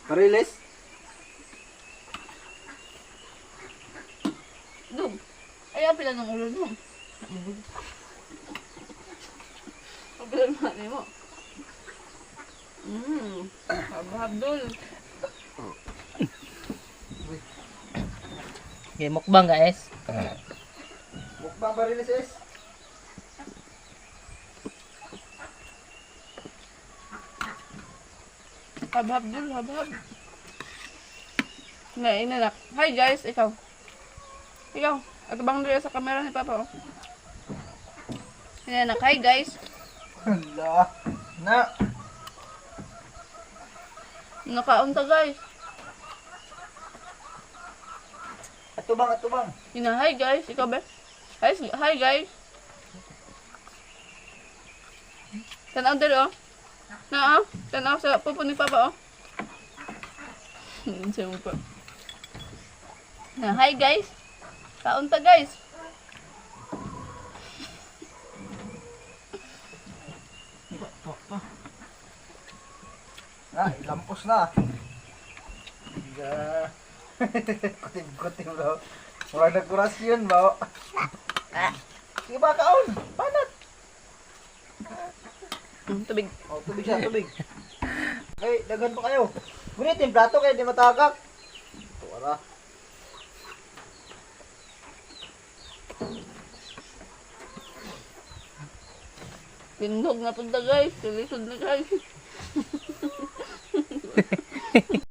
Kariles? Dum. Ay, apila ng ulo dum. Apila ng mani mo. Habdol. Okay, mukbang guys. Mukbang Kariles es. Habdol, habhab. Nga, inanak. Hi guys, ikaw. Ikaw. At bang dito sa camera ni Papa, oh. Inanak. Hi guys. Hala. Na. Nakaunta guys. Atubang, atubang. Ina, hi guys. Ikaw ba? Hi guys. Tanaw dito, oh. Na, oh. Tanaw sa pupo ni Papa, oh. Siya mo pa. Na, hi guys. Kaunta guys. Ah, ilampos na. Ya. Kutim-kutim daw. Murag nagkurasyon ba? Sige ba kaon? Panat. Tubig. Oh, tubig siya, tubig. Okay, daghan pa kayo. Ngunit yung plato kayo, di matagak. Tuwara. Tindog na punta guys. Tulisod na guys.